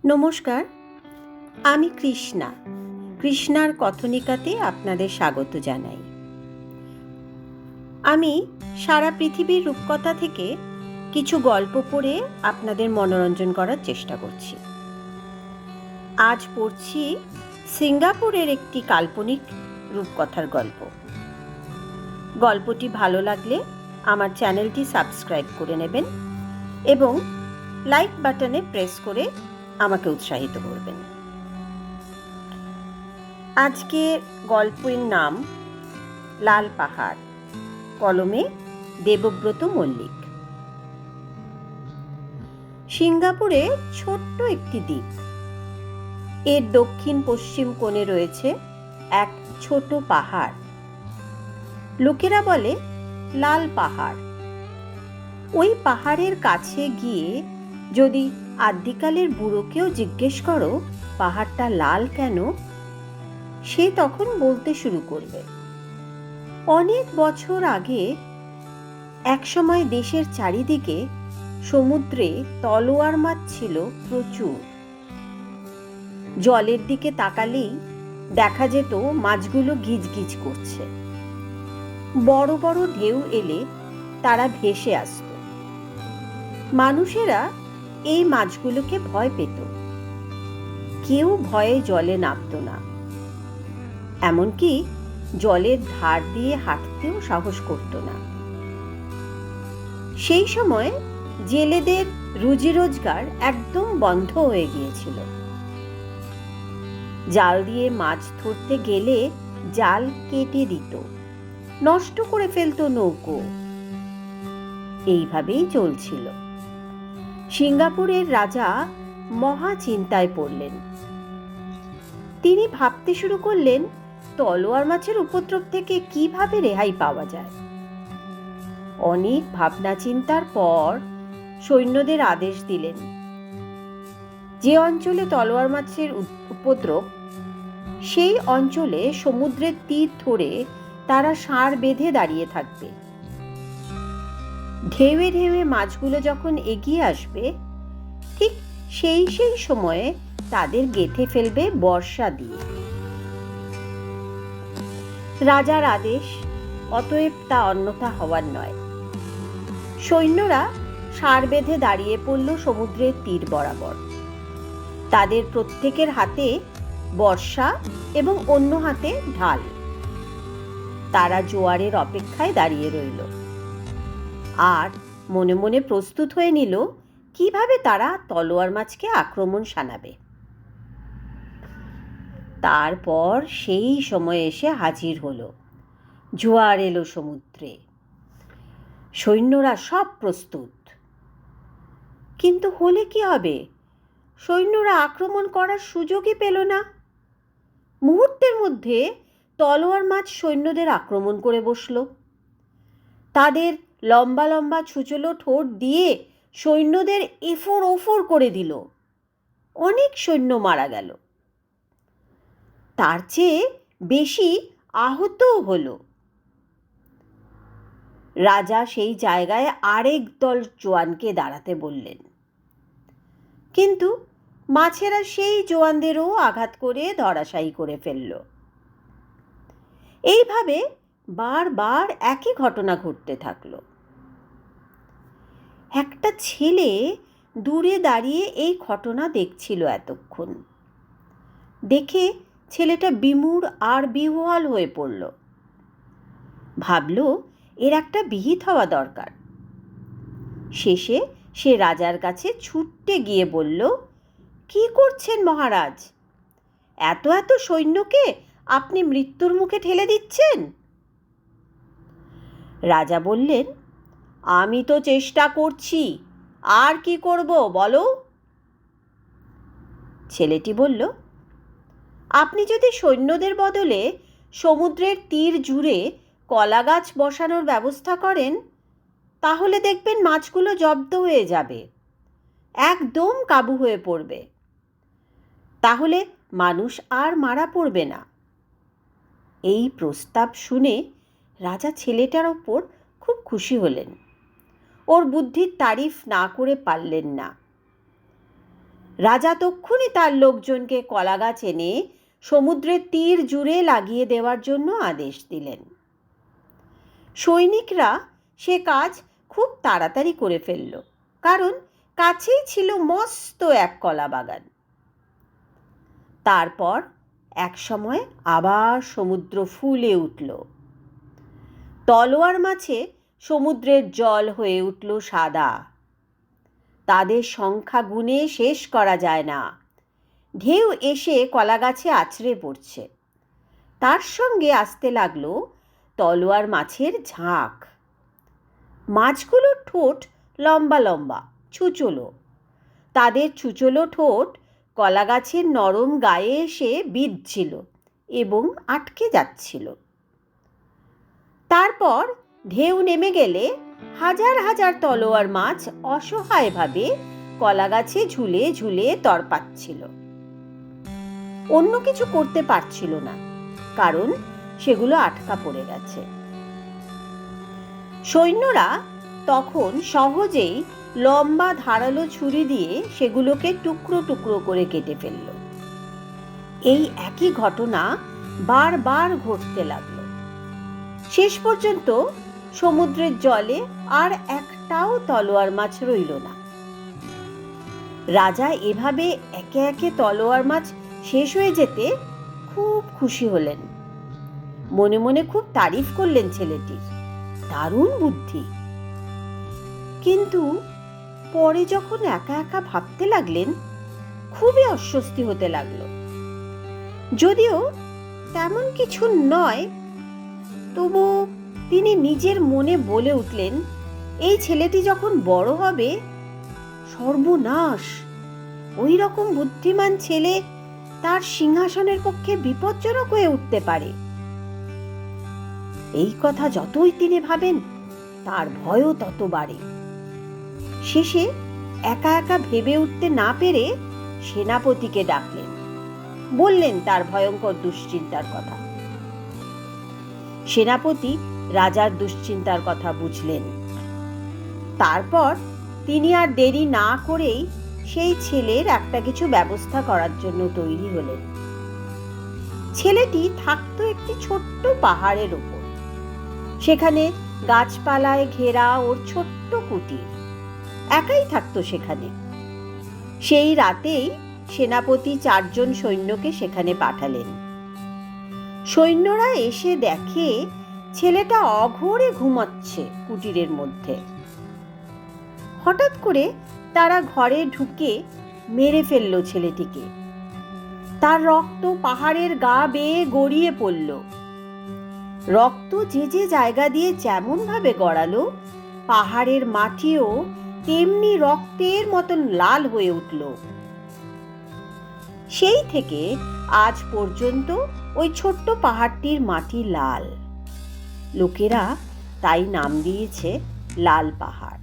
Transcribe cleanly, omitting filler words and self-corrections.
নমস্কার, আমি কৃষ্ণার কথনিকাতে আপনাদের স্বাগত জানাই। আমি সারা পৃথিবীর রূপকথা থেকে কিছু গল্প পড়ে আপনাদের মনোরঞ্জন করার চেষ্টা করছি। আজ পড়ছি সিঙ্গাপুরের একটি কাল্পনিক রূপকথার গল্প। গল্পটি ভালো লাগলে আমার চ্যানেলটি সাবস্ক্রাইব করে নেবেন এবং লাইক বাটনে প্রেস করে আমাকে উৎসাহিত করবেন। আজকে গল্পের নাম লাল পাহাড়, কলমে দেবব্রত মল্লিক। সিঙ্গাপুরে ছোট্ট একটি দ্বীপ। এর দক্ষিণ পশ্চিম কোণে রয়েছে এক ছোট পাহাড়। লোকেরা বলে লাল পাহাড়। ওই পাহাড়ের কাছে গিয়ে যদি আদ্যিকালের বুড়োকেও জিজ্ঞেস করো পাহাড়টা লাল কেন, সে তখন বলতে শুরু করবে, অনেক বছর আগে একসময় দেশের চারিদিকে সমুদ্রে তলোয়ার মাছ ছিল প্রচুর। জলের দিকে তাকালেই দেখা যেত মাছগুলো গিজগিজ করছে। বড় বড় ঢেউ এলে তারা ভেসে আসত। মানুষেরা এই মাছগুলোকে ভয় পেত। কেউ ভয়ে জলে নামত না, এমনকি জলের ধার দিয়ে হাঁটতেও সাহস করত না। সেই সময় জেলেদের রুজি রোজগার একদম বন্ধ হয়ে গিয়েছিল। জাল দিয়ে মাছ ধরতে গেলে জাল কেটে দিত, নষ্ট করে ফেলতো নৌকো। এইভাবেই চলছিল। সিঙ্গাপুরের রাজা মহা চিন্তায় পড়লেন। তিনি ভাবতে শুরু করলেন তলোয়ার মাছের উপদ্রব থেকে কিভাবে রেহাই পাওয়া যায়। অনেক ভাবনা চিন্তার পর সৈন্যদের আদেশ দিলেন, যে অঞ্চলে তলোয়ার মাছের উপদ্রব সেই অঞ্চলে সমুদ্রের তীর ধরে তারা ষাঁড় বেঁধে দাঁড়িয়ে থাকবে। ঢেউয়ে ঢেউয়ে মাছগুলো যখন এগিয়ে আসবে, ঠিক সেই সময়ে তাদের গেঁথে ফেলবে বর্শা দিয়ে। রাজার আদেশ, অতএব তা অন্যথা হওয়ার নয়। সৈন্যরা ষাঁড় বেঁধে দাঁড়িয়ে পড়ল সমুদ্রের তীর বরাবর। তাদের প্রত্যেকের হাতে বর্শা এবং অন্য হাতে ঢাল। তারা জোয়ারের অপেক্ষায় দাঁড়িয়ে রইল আর মনে মনে প্রস্তুত হয়ে নিল কিভাবে তারা তলোয়ার মাছকে আক্রমণ শানাবে। তারপর সেই সময় এসে হাজির হলো। জোয়ার এলো সমুদ্রে। সৈন্যরা সব প্রস্তুত। কিন্তু হলে কি হবে? সৈন্যরা আক্রমণ করার সুযোগই পেল না। মুহূর্তের মধ্যে তলোয়ার মাছ সৈন্যদের আক্রমণ করে বসল। তাদের লম্বা লম্বা ছুচলো ঠোঁট দিয়ে সৈন্যদের এফোর ওফোর করে দিল। অনেক সৈন্য মারা গেল। তার চেয়ে বেশি আহতও হলো। রাজা সেই জায়গায় আরেক দল জোয়ানকে দাঁড়াতে বললেন, কিন্তু মাছেরা সেই জোয়ানদেরও আঘাত করে ধরাশায়ী করে ফেলল। এইভাবে বারবার একই ঘটনা ঘটতে থাকলো। একটা ছেলে দূরে দাঁড়িয়ে এই ঘটনা দেখছিল এতক্ষণ। দেখে ছেলেটা বিমূঢ় আর বিহ্বল হয়ে পড়ল। ভাবল এর একটা বিহিত হওয়া দরকার। শেষে সে রাজার কাছে ছুটতে গিয়ে বলল, কি করছেন মহারাজ? এত এত সৈন্যকে আপনি মৃত্যুর মুখে ঠেলে দিচ্ছেন। রাজা বললেন, আমি তো চেষ্টা করছি, আর কি করব বলো? ছেলেটি বলল, আপনি যদি সৈন্যদের বদলে সমুদ্রের তীর জুড়ে কলা গাছ বসানোর ব্যবস্থা করেন, তাহলে দেখবেন মাছগুলো জব্দ হয়ে যাবে, একদম কাবু হয়ে পড়বে। তাহলে মানুষ আর মারা পড়বে না। এই প্রস্তাব শুনে রাজা ছেলেটার ওপর খুব খুশি হলেন। ওর বুদ্ধির তারিফ না করে পারলেন না। রাজা তক্ষুনি তার লোকজনকে কলাগাছ এনে সমুদ্রের তীর জুড়ে লাগিয়ে দেওয়ার জন্য আদেশ দিলেন। সৈনিকরা সে কাজ খুব তাড়াতাড়ি করে ফেলল, কারণ কাছেই ছিল মস্ত এক কলা বাগান। তারপর এক সময় আবার সমুদ্র ফুলে উঠল। তলোয়ার মাছে সমুদ্রের জল হয়ে উঠল সাদা। তাদের সংখ্যা গুণে শেষ করা যায় না। ঢেউ এসে কলাগাছে আছড়ে পড়ছে। তার সঙ্গে আসতে লাগলো তলোয়ার মাছের ঝাঁক। মাছগুলোর ঠোঁট লম্বা লম্বা, ছুচোলো। তাদের ছুচোলো ঠোঁট কলাগাছের নরম গায়ে এসে বিঁধছিল এবং আটকে যাচ্ছিল। তারপর ঢেউ নেমে গেলে হাজার হাজার তলোয়ার মাছ অসহায়ভাবে কলাগাছে ঝুলে ঝুলে তরপাচ্ছিল। অন্য কিছু করতে পারছিল না, কারণ সেগুলো আটকা পড়ে গেছে। সৈন্যরা তখন সহজেই লম্বা ধারালো ছুরি দিয়ে সেগুলোকে টুকরো টুকরো করে কেটে ফেলল। এই একই ঘটনা বারবার ঘটতে লাগলো। শেষ পর্যন্ত সমুদ্রের জলে আর একটাও তলোয়ার মাছ রইল না। রাজা এভাবে একে একে তলোয়ার মাছ শেষ হয়ে যেতে খুব খুশি হলেন। মনে মনে খুব তারিফ করলেন ছেলেটির, দারুণ বুদ্ধি। কিন্তু পরে যখন একা একা ভাবতে লাগলেন, খুবই অস্বস্তি হতে লাগলো। যদিও তেমন কিছু নয়, তবু তিনি নিজের মনে বলে উঠলেন, এই ছেলেটি যখন বড় হবে, সর্বনাশ, ওই রকম বুদ্ধিমান ছেলে তার সিংহাসনের পক্ষে বিপজ্জনক হয়ে উঠতে পারে। এই কথা যতই তিনি ভাবেন, তার ভয়ও তত বাড়ে। শেষে একা একা ভেবে উঠতে না পেরে সেনাপতিকে ডাকলেন, বললেন তার ভয়ঙ্কর দুশ্চিন্তার কথা। সেনাপতি রাজার দুশ্চিন্তার কথা বুঝলেন। তারপর তিনি আর দেরি না করেই সেই ছেলের একটা কিছু ব্যবস্থা করার জন্য তৈরি হলেন। ছেলেটি থাকতো একটি ছোট্ট পাহাড়ের ওপর। সেখানে গাছপালায় ঘেরা ওর ছোট্ট কুটির। একাই থাকতো সেখানে। সেই রাতেই সেনাপতি 4 জন সৈন্যকে সেখানে পাঠালেন। সৈন্যরা এসে দেখে ছেলেটা অঘোরে ঘুমাচ্ছে কুটিরের মধ্যে। হঠাৎ করে তারা ঘরে ঢুকে মেরে ফেলল ছেলেটিকে। তার রক্ত পাহাড়ের গা বেয়ে গড়িয়ে পড়ল। রক্ত যে যে জায়গা দিয়ে যেমন ভাবে গড়ালো, পাহাড়ের মাটিও তেমনি রক্তের মতন লাল হয়ে উঠল। সেই থেকে আজ পর্যন্ত ওই ছোট্ট পাহাড়টির মাটি লাল। লোকেরা তাই নাম দিয়েছে লাল পাহাড়।